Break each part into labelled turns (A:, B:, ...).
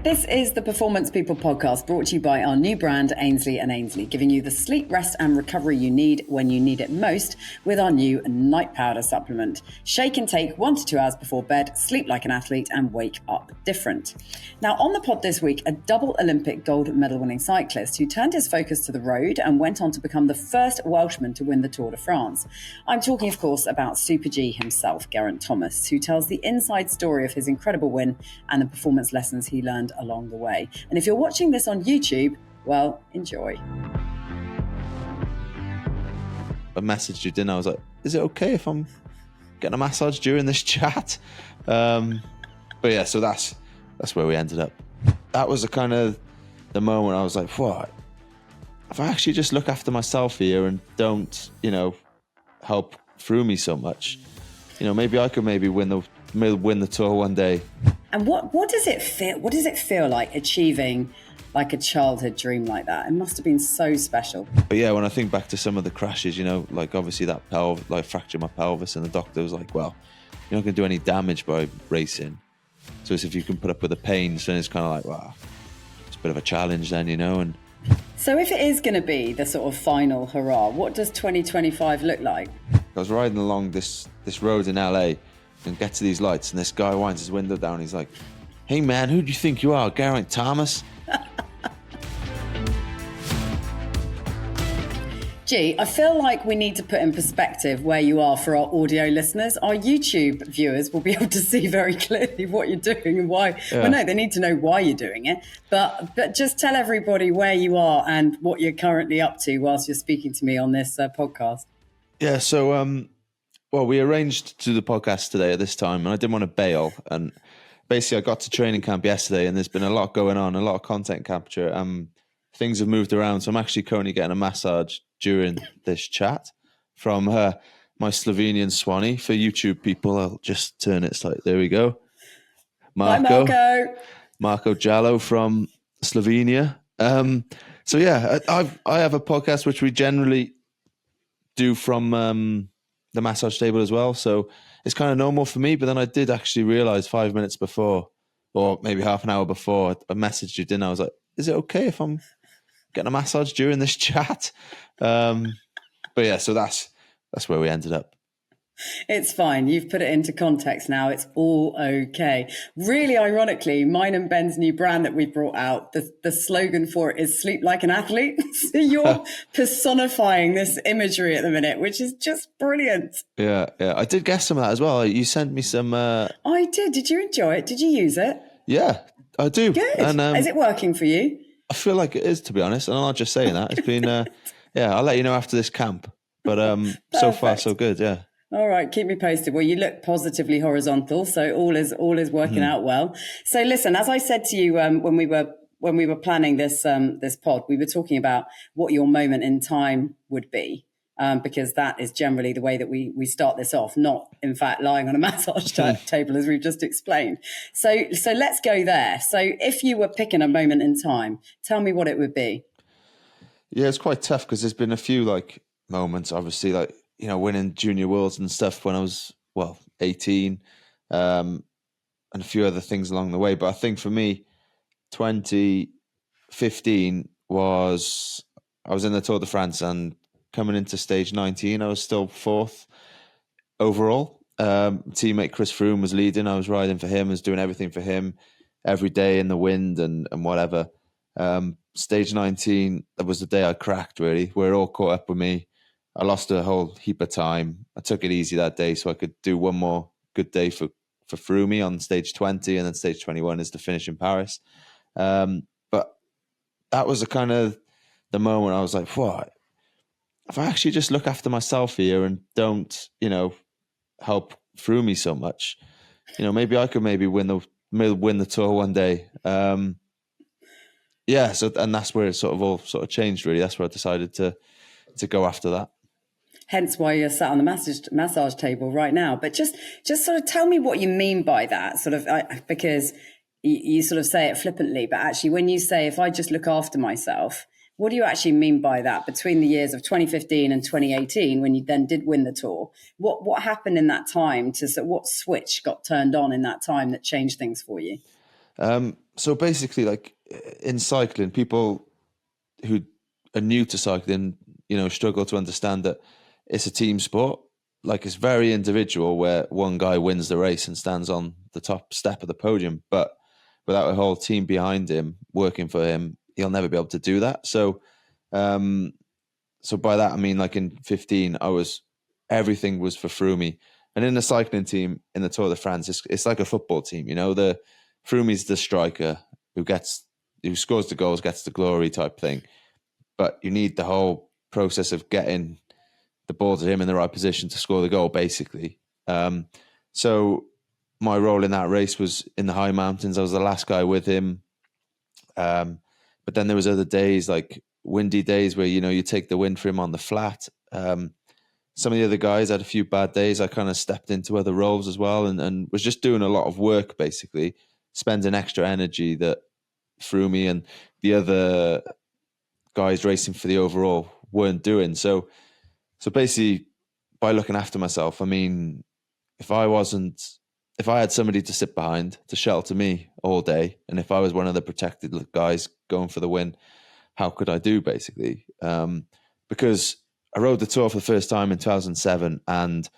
A: This is the Performance People podcast, brought to you by our new brand, Ainsley & Ainsley, giving you the sleep, rest and recovery you need when you need it most with our new night powder supplement. Shake and take 1 to 2 hours before bed, sleep like an athlete and wake up different. Now, on the pod this week, a double Olympic gold medal winning cyclist who turned his focus to the road and went on to become the first Welshman to win the Tour de France. I'm talking, of course, about Super G himself, Geraint Thomas, who tells the inside story of his incredible win and the performance lessons he learned along the way. And if you're watching this on YouTube, well, enjoy.
B: I messaged you, didn't I? I was like, is it okay if I'm getting a massage during this chat? But yeah, so that's where we ended up. That was the kind of the moment I was like, what? If I actually just look after myself here and don't, help through me so much, maybe I could win the tour one day.
A: And what does it feel? What does it feel like achieving like a childhood dream like that? It must have been so special.
B: But yeah, when I think back to some of the crashes, like obviously that fractured my pelvis, and the doctor was like, well, you're not going to do any damage by racing. So it's if you can put up with the pain, so it's kind of like, wow, it's a bit of a challenge then, and
A: so if it is going to be the sort of final hurrah, what does 2025 look like?
B: I was riding along this road in LA and get to these lights, and this guy winds his window down. He's like, hey man, who do you think you are, Geraint Thomas?
A: Gee, I feel like we need to put in perspective where you are for our audio listeners. Our YouTube viewers will be able to see very clearly what you're doing and why. Yeah. Well, no, they need to know why you're doing it. But just tell everybody where you are and what you're currently up to whilst you're speaking to me on this podcast.
B: Yeah, so well, we arranged to do the podcast today at this time, and I didn't want to bail. And basically, I got to training camp yesterday, and there's been a lot going on, a lot of content capture. Things have moved around, so I'm actually currently getting a massage during this chat from my Slovenian Swanee. For YouTube people, I'll just turn it slightly. There we go.
A: Marco
B: Jallo from Slovenia. So yeah, I have a podcast which we generally do from the massage table as well. So it's kind of normal for me, but then I did actually realize 5 minutes before, or maybe half an hour before, I messaged you, didn't I? I was like, is it okay if I'm getting a massage during this chat? But yeah, so that's where we ended up.
A: It's fine. You've put it into context now. It's all okay. Really ironically, mine and Ben's new brand that we brought out, the slogan for it is sleep like an athlete. So you're personifying this imagery at the minute, which is just brilliant.
B: Yeah. I did guess some of that as well. You sent me some...
A: I did. Did you enjoy it? Did you use it?
B: Yeah, I do.
A: Good. And, is it working for you?
B: I feel like it is, to be honest. And I'm not just saying that. It's been... yeah, I'll let you know after this camp. But so far, so good, yeah.
A: All right, keep me posted. Well, you look positively horizontal, so all is working out well. So listen, as I said to you when we were planning this pod, we were talking about what your moment in time would be, because that is generally the way that we start this off, not in fact lying on a massage table as we've just explained. So let's go there. So if you were picking a moment in time, tell me what it would be.
B: Yeah, it's quite tough because there's been a few moments, obviously, winning junior worlds and stuff when I was, 18, and a few other things along the way. But I think for me, 2015 was, I was in the Tour de France, and coming into stage 19, I was still fourth overall. Teammate Chris Froome was leading. I was riding for him, was doing everything for him every day in the wind and whatever. Stage 19, that was the day I cracked, really, where it all caught up with me. I lost a whole heap of time. I took it easy that day so I could do one more good day for Froome on stage 20, and then stage 21 is to finish in Paris. But that was the moment I was like, what? If I actually just look after myself here and don't, help Froome so much, maybe I could win the tour one day. Yeah, so and that's where it all changed, really. That's where I decided to go after that.
A: Hence why you're sat on the massage table right now. But just sort of tell me what you mean by that, because you sort of say it flippantly, but actually when you say, if I just look after myself, what do you actually mean by that? Between the years of 2015 and 2018, when you then did win the Tour, what happened in that time what switch got turned on in that time that changed things for you?
B: So basically, like in cycling, people who are new to cycling, struggle to understand that it's a team sport. Like it's very individual, where one guy wins the race and stands on the top step of the podium, but without a whole team behind him working for him, he'll never be able to do that. So, so by that I mean, like in 15, everything was for Froome, and in the cycling team in the Tour de France, it's like a football team. The Froome's the striker who scores the goals, gets the glory type thing. But you need the whole process of getting the ball to him in the right position to score the goal, basically. So my role in that race was in the high mountains. I was the last guy with him. But then there was other days, like windy days, where, you take the win for him on the flat. Some of the other guys had a few bad days. I kind of stepped into other roles as well, and was just doing a lot of work, basically, spending extra energy that Froome and the other guys racing for the overall weren't doing. So basically, by looking after myself, I mean, if I had somebody to sit behind to shelter me all day, and if I was one of the protected guys going for the win, how could I do, basically? Because I rode the Tour for the first time in 2007, and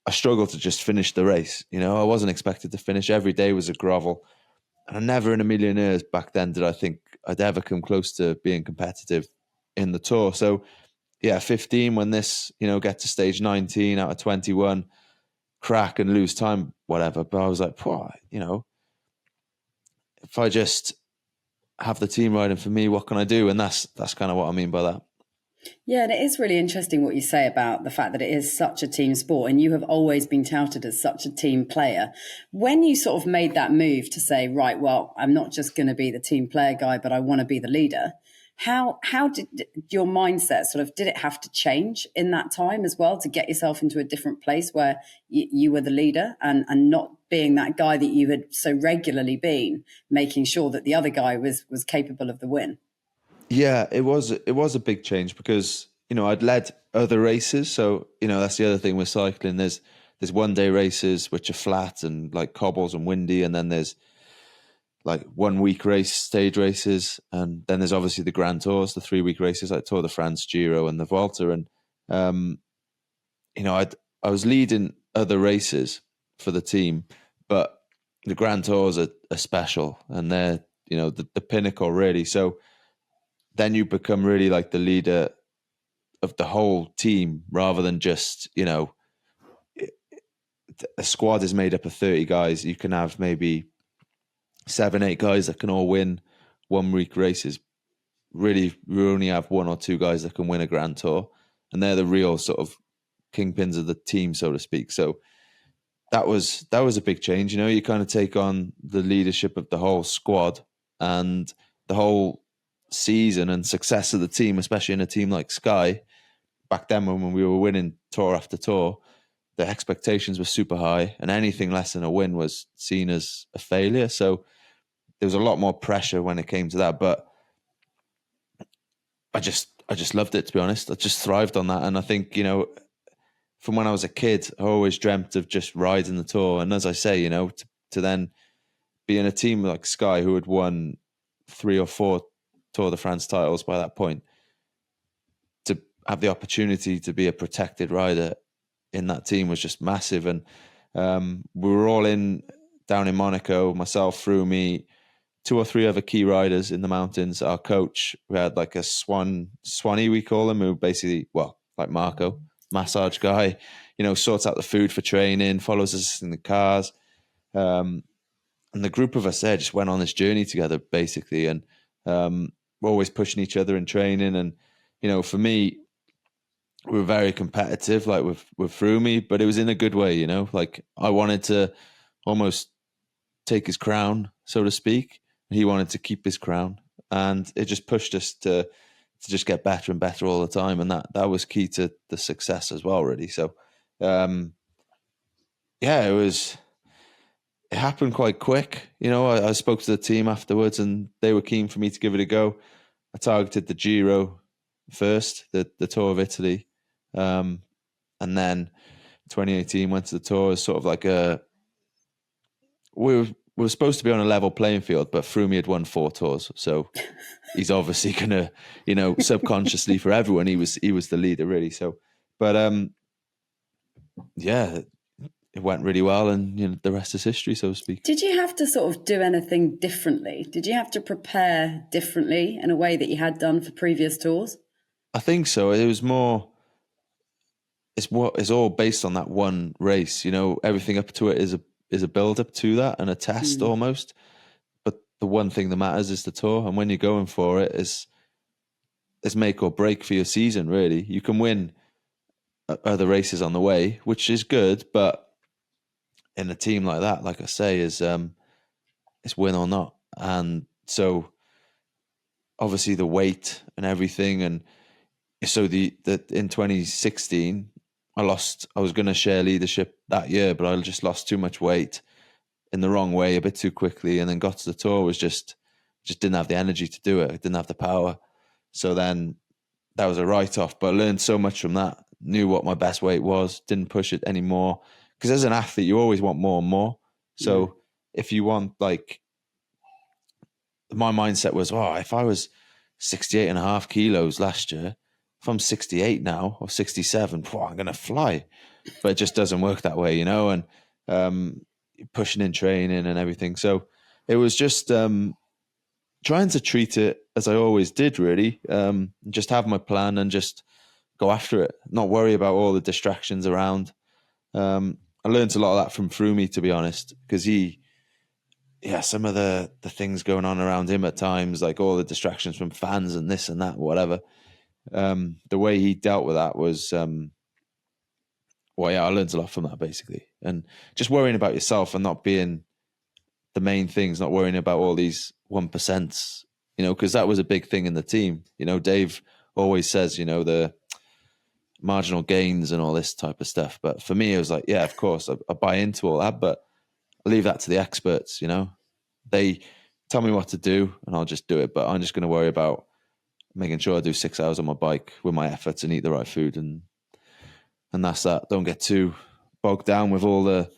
B: I struggled to just finish the race. I wasn't expected to finish. Every day was a grovel. And I never in a million years back then did I think I'd ever come close to being competitive in the Tour. So, 15, when this, get to stage 19 out of 21, crack and lose time, whatever. But I was like, if I just have the team riding for me, what can I do? And that's kind of what I mean by that.
A: Yeah, and it is really interesting what you say about the fact that it is such a team sport, and you have always been touted as such a team player. When you sort of made that move to say, right, well, I'm not just going to be the team player guy, but I want to be the leader, how did your mindset did it have to change in that time as well to get yourself into a different place where you were the leader and not being that guy that you had so regularly been, making sure that the other guy was capable of the win?
B: Yeah, it was a big change because, I'd led other races. So, that's the other thing with cycling. There's 1 day races, which are flat and like cobbles and windy. And then there's like 1 week stage races. And then there's obviously the Grand Tours, the 3 week races like Tour de France, Giro and the Vuelta. And, I was leading other races for the team, but the Grand Tours are special, and they're, the pinnacle really. So then you become really like the leader of the whole team rather than just, a squad is made up of 30 guys. You can have maybe 7, 8 guys that can all win 1 week races. Really, we only have 1 or 2 guys that can win a Grand Tour, and they're the real sort of kingpins of the team, so to speak. So that was a big change. You kind of take on the leadership of the whole squad and the whole season and success of the team, especially in a team like Sky. Back then, when we were winning tour after tour, the expectations were super high, and anything less than a win was seen as a failure. So there was a lot more pressure when it came to that. But I just loved it, to be honest. I just thrived on that. And I think, from when I was a kid, I always dreamt of just riding the Tour. And as I say, to then be in a team like Sky, who had won 3 or 4 Tour de France titles by that point, to have the opportunity to be a protected rider in that team was just massive. And we were all down in Monaco, myself, Froome, 2 or 3 other key riders in the mountains. Our coach, we had like a Swanee, we call him, who basically, well, like Marco, massage guy, sorts out the food for training, follows us in the cars. And the group of us there just went on this journey together, basically. And we're always pushing each other in training. And, for me, we were very competitive, like with Froome, but it was in a good way, like I wanted to almost take his crown, so to speak. He wanted to keep his crown, and it just pushed us to just get better and better all the time. And that was key to the success as well, really. So, it happened quite quick. I spoke to the team afterwards and they were keen for me to give it a go. I targeted the Giro first, the Tour of Italy. And then 2018 went to the Tour as sort of like we we were supposed to be on a level playing field, but Froome had won 4 tours, so he's obviously gonna, subconsciously for everyone, he was the leader really. So, but yeah, it went really well, and the rest is history, so to speak.
A: Did you have to sort of do anything differently? Did you have to prepare differently in a way that you had done for previous tours?
B: I think so. It was more. It's all based on that one race. Everything up to it is a build up to that and a test almost. But the one thing that matters is the tour, and when you're going for it, is make or break for your season. Really, you can win other races on the way, which is good, but in a team like that, like I say, is it's win or not. And so obviously the weight and everything, and so the in 2016 I was going to share leadership that year, but I just lost too much weight in the wrong way a bit too quickly, and then got to the tour, was just didn't have the energy to do it. I didn't have the power. So then that was a write-off, but I learned so much from that, knew what my best weight was, didn't push it anymore. Because as an athlete, you always want more and more. So if you want, like, my mindset was, if I was 68 and a half kilos last year, if I'm 68 now or 67, I'm going to fly. But it just doesn't work that way, and pushing in training and everything. So it was just trying to treat it as I always did, really. Just have my plan and just go after it, not worry about all the distractions around. I learned a lot of that from Froome, to be honest, because some of the things going on around him at times, like all the distractions from fans and this and that, whatever. The way he dealt with that was, I learned a lot from that, basically. And just worrying about yourself and not being the main things, not worrying about all these 1%, because that was a big thing in the team. Dave always says, the marginal gains and all this type of stuff. But for me, it was like, yeah, of course, I buy into all that, but I leave that to the experts, They tell me what to do and I'll just do it. But I'm just going to worry about making sure I do 6 hours on my bike with my efforts and eat the right food. And that's that. Don't get too bogged down with all the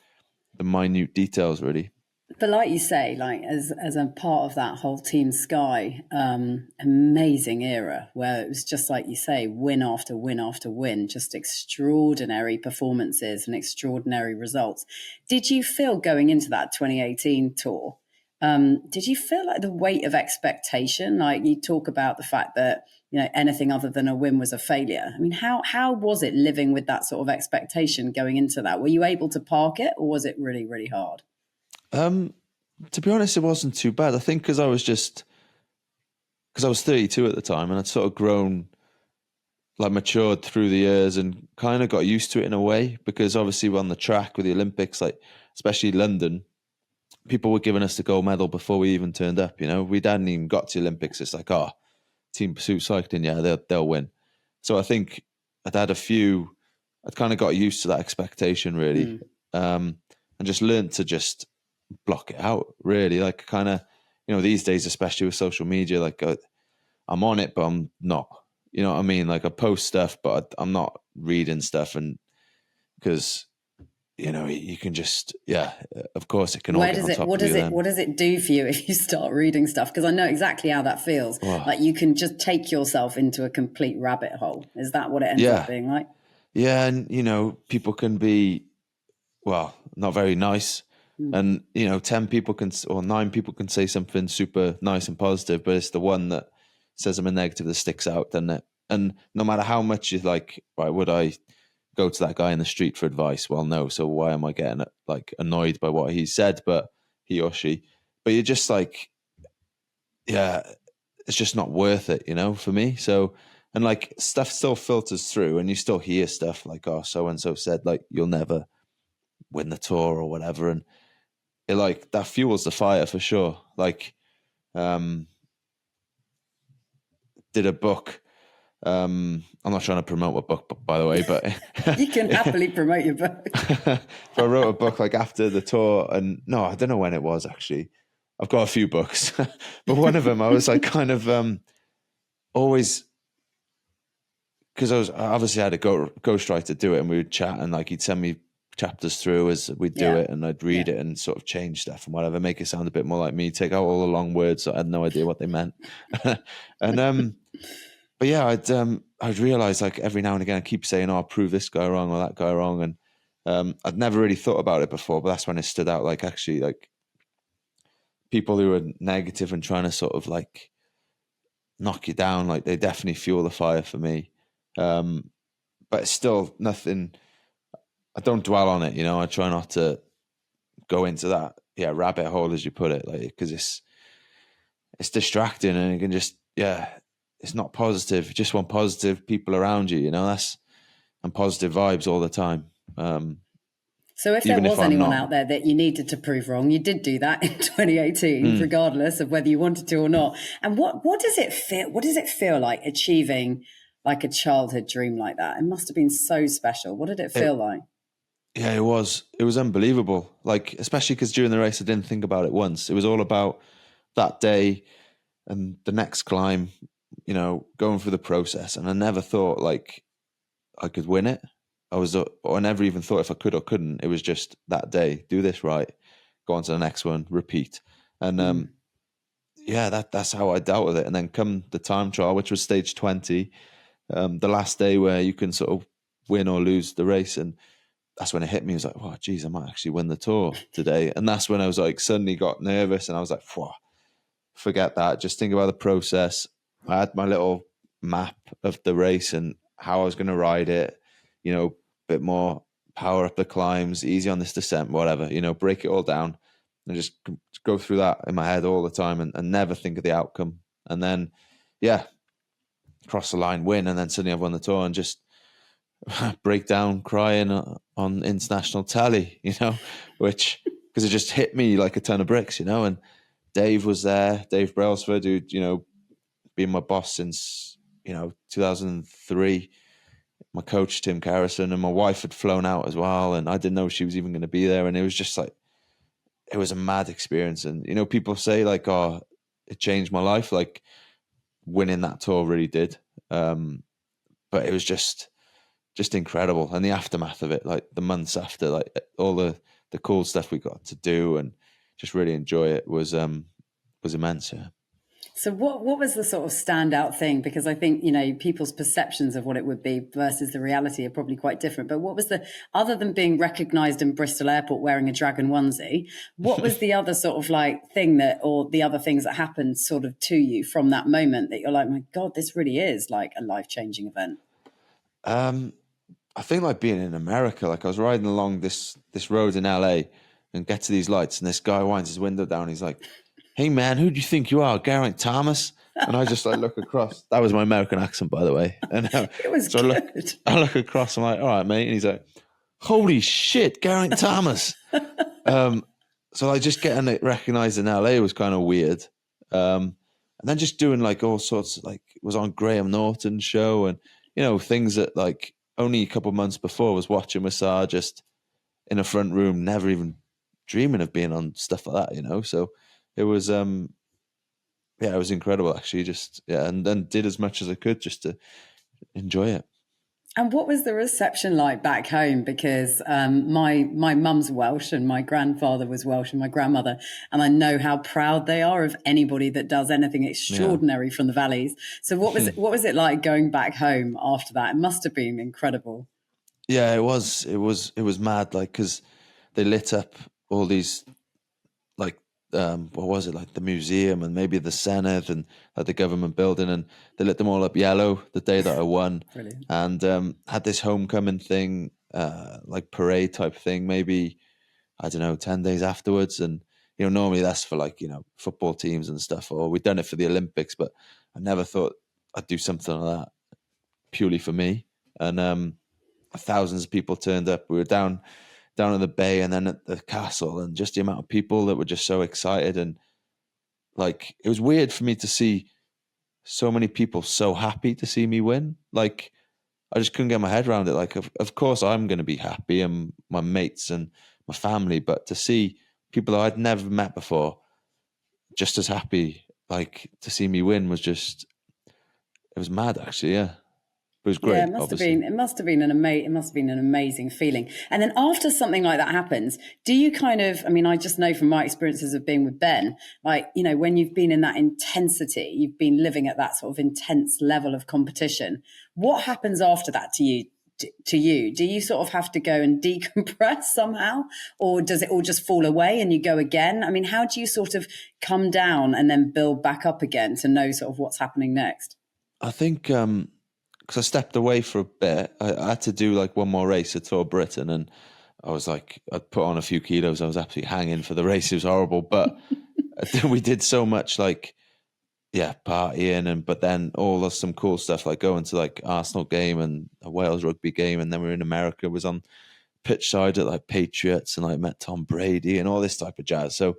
B: minute details, really.
A: But like you say, like as a part of that whole Team Sky amazing era, where it was just like you say, win after win after win, just extraordinary performances and extraordinary results. Did you feel going into that 2018 tour, did you feel like the weight of expectation? Like you talk about the fact that, anything other than a win was a failure. I mean, how was it living with that sort of expectation going into that? Were you able to park it, or was it really, really hard?
B: To be honest, it wasn't too bad. I think because I was 32 at the time, and I'd sort of grown, like matured through the years, and kind of got used to it in a way. Because obviously on the track with the Olympics, like especially London, people were giving us the gold medal before we even turned up. We hadn't even got to the Olympics. It's like, Team Pursuit Cycling, yeah, they'll win. So I think I'd kind of got used to that expectation, really, and just learned to just block it out, really. Like kind of, these days, especially with social media, like I'm on it, but I'm not. You know what I mean? Like I post stuff, but I'm not reading stuff, and because you can just, of course it can all get on top of you.
A: What does it do for you if you start reading stuff? Because I know exactly how that feels. Like you can just take yourself into a complete rabbit hole. Is that what it ends up being like?
B: Yeah, and people can be, not very nice. And 10 people or 9 people can say something super nice and positive, but it's the one that says something negative that sticks out, doesn't it? And no matter how much you like, right, would I go to that guy in the street for advice? Well, no. So why am I getting like annoyed by what he said, but he or she? But you're just like, it's just not worth it, for me. So, and like stuff still filters through, and you still hear stuff like, so and so said, like, you'll never win the tour or whatever, and it like that fuels the fire for sure. Like, did a book. I'm not trying to promote a book, by the way, but
A: you can happily promote your book.
B: But I wrote a book like after the tour, and no, I don't know when it was actually. I've got a few books, but one of them I was like kind of always, because I obviously had a ghostwriter do it, and we would chat, and like he'd send me chapters through as we do it, and I'd read it and sort of change stuff and whatever, make it sound a bit more like me, take out all the long words so I had no idea what they meant. And but yeah, I'd realize like every now and again I keep saying, oh, I'll prove this guy wrong or that guy wrong, and I'd never really thought about it before, but that's when it stood out. Like actually, like people who are negative and trying to sort of like knock you down, like they definitely fuel the fire for me. But it's still nothing. I don't dwell on it, I try not to go into that rabbit hole, as you put it, like, because it's distracting and it can just it's not positive. You just want positive people around you, and positive vibes all the time.
A: So if there was anyone out there that you needed to prove wrong, you did do that in 2018, regardless of whether you wanted to or not. And what does it feel? What does it feel like achieving like a childhood dream like that? It must have been so special. What did it feel like?
B: Yeah, it was unbelievable. Like, especially because during the race, I didn't think about it once. It was all about that day and the next climb, going through the process. And I never thought like I could win it. I never even thought if I could or couldn't. It was just that day, do this right, go on to the next one, repeat. And that's how I dealt with it. And then come the time trial, which was stage 20, the last day where you can sort of win or lose the race. And that's when it hit me. I was like, oh, geez, I might actually win the Tour today. And that's when I was like, suddenly got nervous and I was like, forget that. Just think about the process. I had my little map of the race and how I was going to ride it, bit more power up the climbs, easy on this descent, whatever, break it all down and just go through that in my head all the time and never think of the outcome. And then, cross the line, win. And then suddenly I've won the Tour and just break down crying on international telly, which, because it just hit me like a ton of bricks, and Dave was there, Dave Brailsford, who, been my boss since, 2003, my coach, Tim Carrison, and my wife had flown out as well. And I didn't know she was even going to be there. And it was just like, it was a mad experience. And, people say like, oh, it changed my life. Like winning that Tour really did. But it was just incredible. And the aftermath of it, like the months after, like all the cool stuff we got to do and just really enjoy it was immense. Yeah.
A: So what was the sort of standout thing? Because I think, people's perceptions of what it would be versus the reality are probably quite different. But what was other than being recognised in Bristol Airport wearing a dragon onesie, what was the other sort of like thing or the other things that happened sort of to you from that moment that you're like, my God, this really is like a life-changing event?
B: I think like being in America, like I was riding along this road in LA and get to these lights and this guy winds his window down. He's like, hey man, who do you think you are, Geraint Thomas? And I just like look across. That was my American accent, by the way. And
A: it was so good.
B: I look across. I'm like, all right, mate. And he's like, holy shit, Geraint Thomas. So like just getting it recognized in LA was kind of weird. And then just doing like all sorts of, like, it was on Graham Norton's show and, things that like only a couple of months before was watching Massage just in a front room, never even dreaming of being on stuff like that, So it was, it was incredible actually. Just, and then did as much as I could just to enjoy it.
A: And what was the reception like back home? Because my mum's Welsh and my grandfather was Welsh and my grandmother, and I know how proud they are of anybody that does anything extraordinary from the valleys. So what was it like going back home after that? It must have been incredible.
B: Yeah, it was mad, like, because they lit up all these, like, what was it, like the museum and maybe the Senate and like the government building, and they lit them all up yellow the day that I won.
A: Brilliant.
B: And had this homecoming thing, like parade type thing, maybe, I don't know, 10 days afterwards. And, normally that's for like, football teams and stuff, or we've done it for the Olympics, but I never thought I'd do something like that purely for me. And thousands of people turned up. We were down at the bay and then at the castle, and just the amount of people that were just so excited. And like, it was weird for me to see so many people so happy to see me win. Like, I just couldn't get my head around it. Like, of course I'm going to be happy, and my mates and my family, but to see people that I'd never met before just as happy, like, to see me win was just, it was mad actually. Yeah. But it was great.
A: Yeah, it must have been. It must have been an amazing feeling. And then after something like that happens, do you kind of? I mean, I just know from my experiences of being with Ben, like when you've been in that intensity, you've been living at that sort of intense level of competition. What happens after that to you? Do you sort of have to go and decompress somehow, or does it all just fall away and you go again? I mean, how do you sort of come down and then build back up again to know sort of what's happening next?
B: I think because I stepped away for a bit, I had to do like one more race at Tour of Britain, and I was like, I'd put on a few kilos. I was absolutely hanging for the race. It was horrible, but we did so much partying, but then all of some cool stuff like going to like Arsenal game and a Wales rugby game, and then we were in America. Was on pitch side at like Patriots and like met Tom Brady and all this type of jazz. So,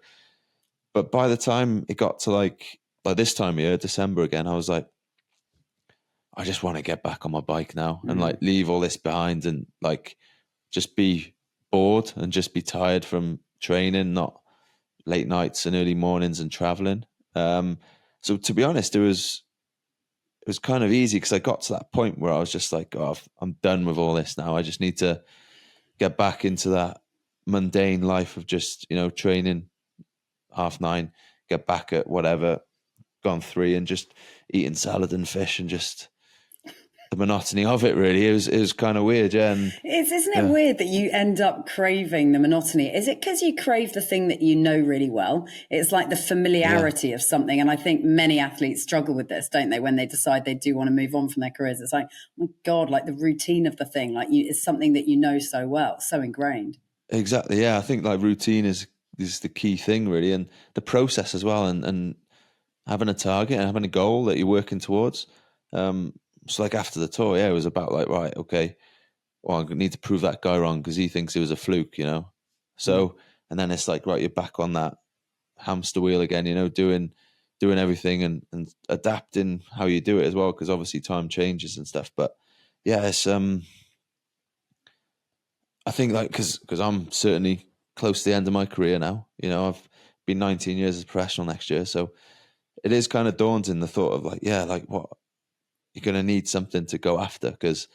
B: but by the time it got to like this time of year, December again, I was like, I just want to get back on my bike now and like leave all this behind and like just be bored and just be tired from training, not late nights and early mornings and traveling. So to be honest, it was kind of easy because I got to that point where I was just like, oh, I'm done with all this now. I just need to get back into that mundane life of just, training 9:30, get back at whatever, gone 3 and just eating salad and fish and just the monotony of it, really. It was kind of weird, yeah. And
A: isn't it weird that you end up craving the monotony? Is it because you crave the thing that you know really well? It's like the familiarity of something. And I think many athletes struggle with this, don't they? When they decide they do want to move on from their careers, it's like, oh my God, like the routine of the thing, like it's something that you know so well, so ingrained.
B: Exactly, yeah. I think like routine is the key thing, really, and the process as well, and having a target and having a goal that you're working towards. So like after the tour, it was about like, right, okay, well, I need to prove that guy wrong because he thinks it was a fluke, So, and then it's like, right, you're back on that hamster wheel again, doing everything and adapting how you do it as well, because obviously time changes and stuff. But yeah, it's I think like because I'm certainly close to the end of my career now. I've been 19 years as a professional next year, so it is kind of daunting, the thought of like, yeah, like what. You're going to need something to go after because,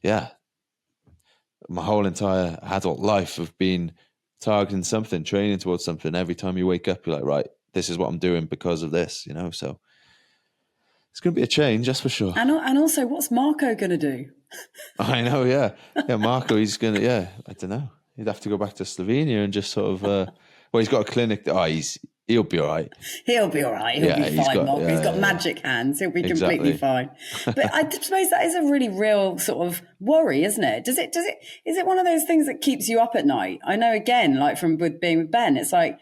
B: my whole entire adult life of being targeting something, training towards something. Every time you wake up, you're like, right, this is what I'm doing because of this, So it's going to be a change, that's for sure.
A: And also, what's Marco going to do?
B: I know, yeah. Yeah, Marco, he's going to, I don't know. He'd have to go back to Slovenia and just sort of, well, he's got a clinic. He'll be all right.
A: He'll be all right. He'll be fine, Marco. He's got magic hands. He'll be completely fine. But I suppose that is a really real sort of worry, isn't it? Is it one of those things that keeps you up at night? I know, again, like with being with Ben, it's like,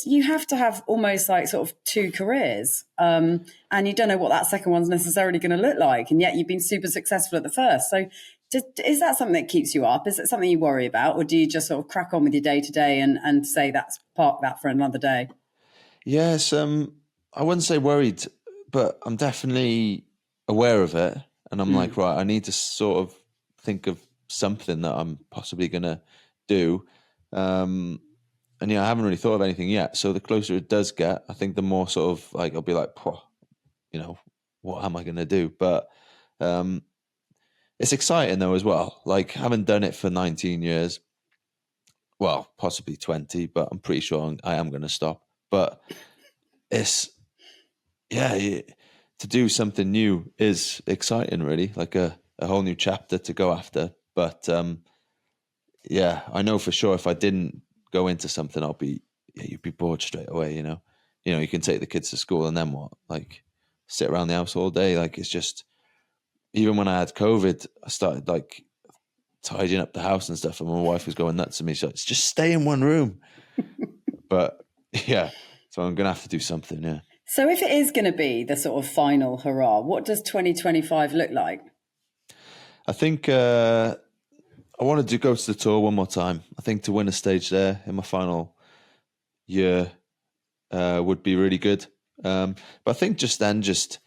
A: you have to have almost like sort of 2 careers. And you don't know what that second one's necessarily going to look like. And yet you've been super successful at the first. So is that something that keeps you up? Is it something you worry about? Or do you just sort of crack on with your day to day and say park that for another day?
B: Yes, I wouldn't say worried, but I'm definitely aware of it. And I'm like, right, I need to sort of think of something that I'm possibly going to do. And I haven't really thought of anything yet. So the closer it does get, I think the more sort of like, I'll be like, what am I going to do? But it's exciting though as well. Like having done it for 19 years, well, possibly 20, but I'm pretty sure I am going to stop. But it's, to do something new is exciting, really, like a whole new chapter to go after. But I know for sure if I didn't go into something, you'd be bored straight away, you can take the kids to school and then what? Like sit around the house all day. Like it's just, even when I had COVID, I started like tidying up the house and stuff, and my wife was going nuts at me. So it's just stay in one room. But so I'm going to have to do something, yeah.
A: So if it is going to be the sort of final hurrah, what does 2025 look like?
B: I think I wanted to go to the tour one more time. I think to win a stage there in my final year would be really good. But I think just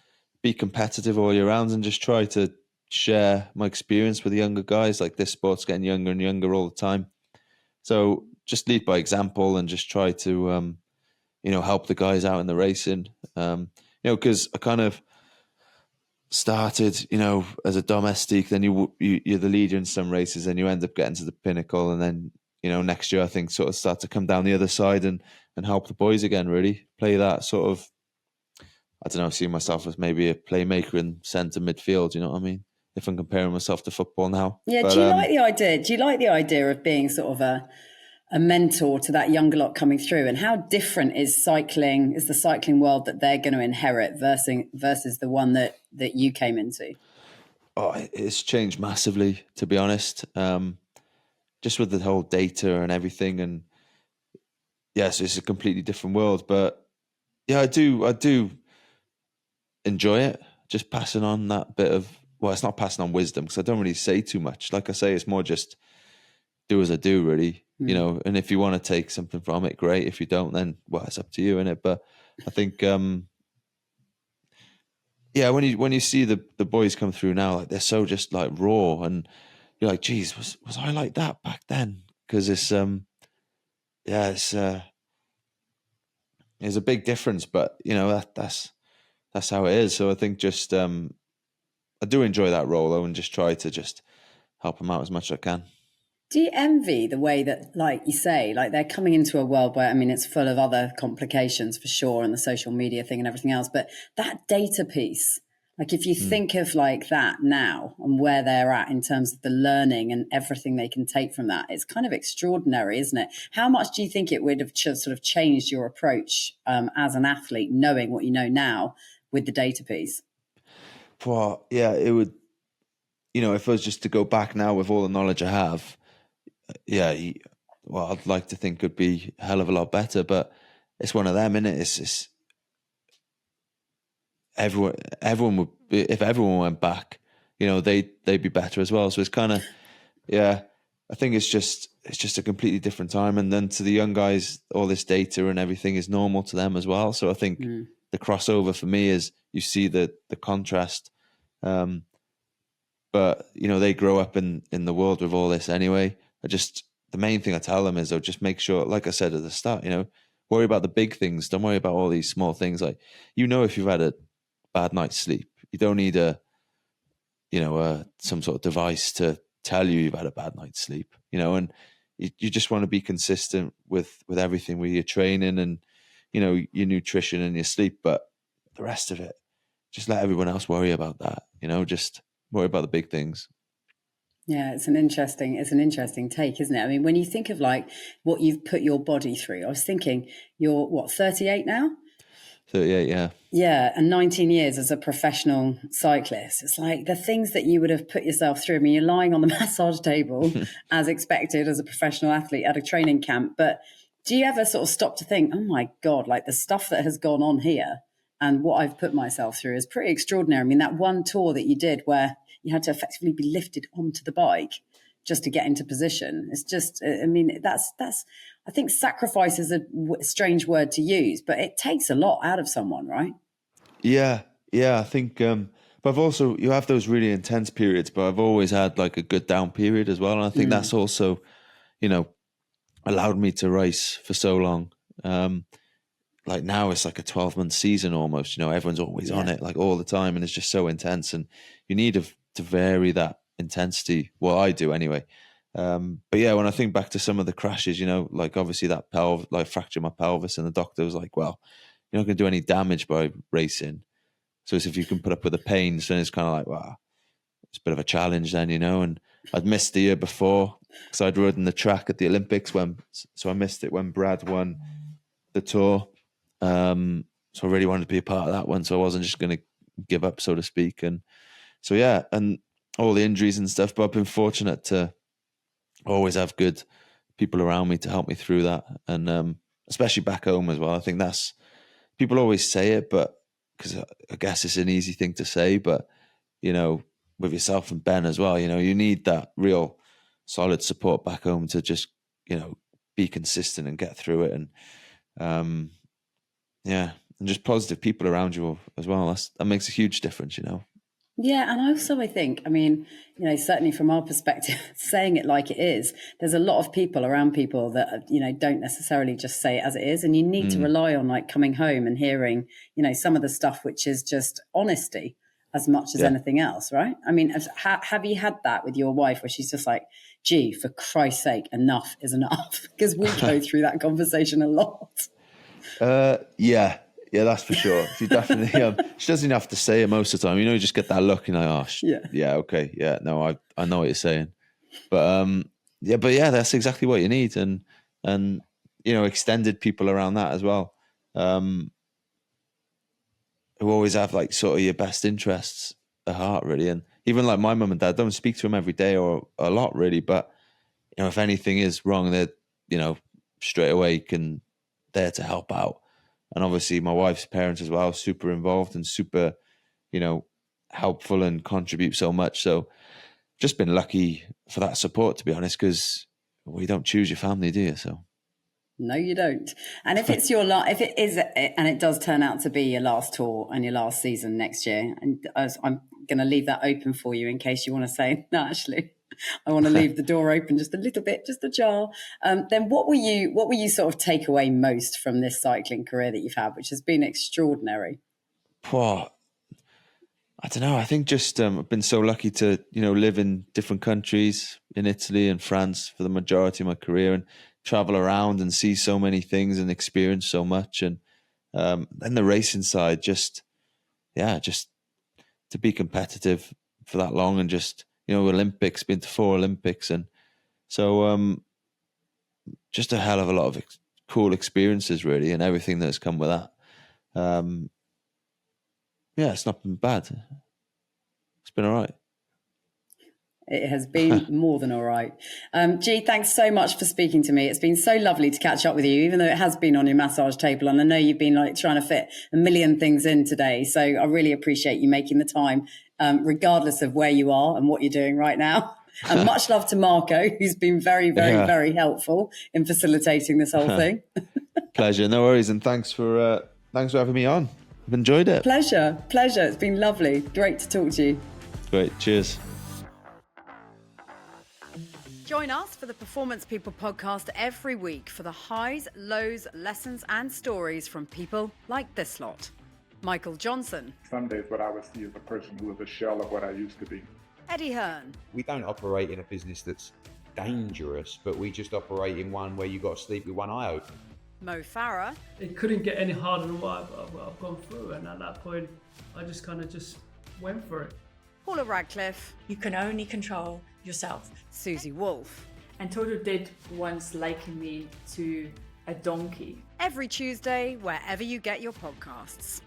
B: be competitive all year round and just try to share my experience with the younger guys. Like this sport's getting younger and younger all the time. So just lead by example and just try to, help the guys out in the racing. Because I kind of started, as a domestique, then you're the leader in some races, and you end up getting to the pinnacle, and then next year I think sort of start to come down the other side and help the boys again. Really play that sort of, I don't know, see myself as maybe a playmaker in centre midfield. You know what I mean? If I'm comparing myself to football now.
A: Yeah.
B: But,
A: Do you like the idea? Do you like the idea of being sort of a mentor to that younger lot coming through? And how different is the cycling world that they're going to inherit versus the one that you came into?
B: Oh, it's changed massively, to be honest. Just with the whole data and everything, and yes, it's a completely different world. But yeah, I do enjoy it. Just passing on that bit of, well, it's not passing on wisdom, because I don't really say too much. Like I say, it's more just do as I do, really. And if you want to take something from it, great. If you don't, then, well, it's up to you, innit? But I think, when you see the boys come through now, like, they're so just like raw, and you're like, geez, was I like that back then? Because it's a big difference, but that's how it is. So I think just I do enjoy that role, though, and just try to just help them out as much as I can.
A: Do you envy the way that, like you say, like they're coming into a world where, I mean, it's full of other complications for sure, and the social media thing and everything else, but that data piece, like if you think of like that now and where they're at in terms of the learning and everything they can take from that, it's kind of extraordinary, isn't it? How much do you think it would have sort of changed your approach as an athlete, knowing what you know now with the data piece?
B: Well, yeah, it would, if I was just to go back now with all the knowledge I have, I'd like to think it'd be a hell of a lot better, but it's one of them, innit? It's everyone would be, if everyone went back, they'd be better as well. So it's kind of, I think it's just a completely different time. And then to the young guys, all this data and everything is normal to them as well. So I think the crossover for me is you see the contrast. But they grow up in the world with all this anyway. The main thing I tell them is, just make sure, like I said at the start, worry about the big things. Don't worry about all these small things. Like, if you've had a bad night's sleep, you don't need some sort of device to tell you you've had a bad night's sleep, and you just want to be consistent with everything, with your training and, your nutrition and your sleep. But the rest of it, just let everyone else worry about that, just worry about the big things.
A: Yeah, it's an interesting take, isn't it? I mean, when you think of like what you've put your body through, I was thinking you're 38 now?
B: 38, yeah.
A: Yeah, and 19 years as a professional cyclist. It's like the things that you would have put yourself through. I mean, you're lying on the massage table as expected as a professional athlete at a training camp. But do you ever sort of stop to think, oh my God, like the stuff that has gone on here and what I've put myself through is pretty extraordinary. I mean, that one tour that you did where you had to effectively be lifted onto the bike just to get into position. It's just, I mean, that's, I think sacrifice is a strange word to use, but it takes a lot out of someone, right?
B: Yeah. I think, but I've also, you have those really intense periods, but I've always had like a good down period as well. And I think that's also, allowed me to race for so long. Like now it's like a 12-month season almost, everyone's always on it like all the time, and it's just so intense, and you need to vary that intensity. Well, I do anyway. But yeah, when I think back to some of the crashes, like obviously that fractured my pelvis, and the doctor was like, well, you're not going to do any damage by racing. So it's if you can put up with the pain. So it's kind of like, wow, it's a bit of a challenge then, and I'd missed the year before because I'd ridden the track at the Olympics so I missed it when Brad won the tour. So I really wanted to be a part of that one. So I wasn't just going to give up, so to speak. And so, yeah, and all the injuries and stuff, but I've been fortunate to always have good people around me to help me through that. And especially back home as well. I think people always say it, but because I guess it's an easy thing to say, but, with yourself and Ben as well, you need that real solid support back home to just, be consistent and get through it. And, and just positive people around you as well. That makes a huge difference,
A: Yeah, and also I think, I mean, certainly from our perspective, saying it like it is, there's a lot of people around people that, don't necessarily just say it as it is. And you need to rely on like coming home and hearing, some of the stuff which is just honesty. as much as anything else, right? I mean, have you had that with your wife where she's just like, gee, for Christ's sake, enough is enough? Because we go through that conversation a lot.
B: Yeah, that's for sure. She definitely, she doesn't have to say it most of the time. You just get that look and like, oh, yeah, okay, yeah, no, I know what you're saying. But that's exactly what you need. And extended people around that as well. Who always have like sort of your best interests at heart, really. And even like my mum and dad, don't speak to them every day or a lot, really. But, if anything is wrong, they're, straight away there to help out. And obviously my wife's parents as well, super involved and super, helpful and contribute so much. So just been lucky for that support, to be honest, because you don't choose your family, do you? So.
A: No, you don't. And if it's if it is, and it does turn out to be your last tour and your last season next year, and I'm going to leave that open for you in case you want to say, no, actually, I want to leave the door open just a little bit, just ajar. Then what will you sort of take away most from this cycling career that you've had, which has been extraordinary?
B: Well, I don't know. I think just I've been so lucky to, live in different countries, in Italy and France for the majority of my career, and travel around and see so many things and experience so much. And then the racing side, just to be competitive for that long, and just, Olympics, been to 4 Olympics. And so just a hell of a lot of cool experiences, really, and everything that's come with that. It's not been bad. It's been all right.
A: It has been more than all right. G, thanks so much for speaking to me. It's been so lovely to catch up with you, even though it has been on your massage table. And I know you've been like trying to fit a million things in today. So I really appreciate you making the time, regardless of where you are and what you're doing right now. And much love to Marco, who's been very, very, very helpful in facilitating this whole thing.
B: Pleasure. No worries. And thanks for having me on. I've enjoyed it.
A: Pleasure. It's been lovely. Great to talk to you.
B: Great. Cheers.
A: Join us for the Performance People podcast every week for the highs, lows, lessons and stories from people like this lot. Michael Johnson.
C: Some days what I would see is a person who is a shell of what I used to be.
A: Eddie Hearn.
D: We don't operate in a business that's dangerous, but we just operate in one where you've got to sleep with one eye open.
A: Mo Farah.
E: It couldn't get any harder than what I've gone through, and at that point I just kind of went for it.
A: Paula Radcliffe.
F: You can only control yourself.
A: Susie Wolf.
G: And Toto did once liken me to a donkey.
A: Every Tuesday, wherever you get your podcasts.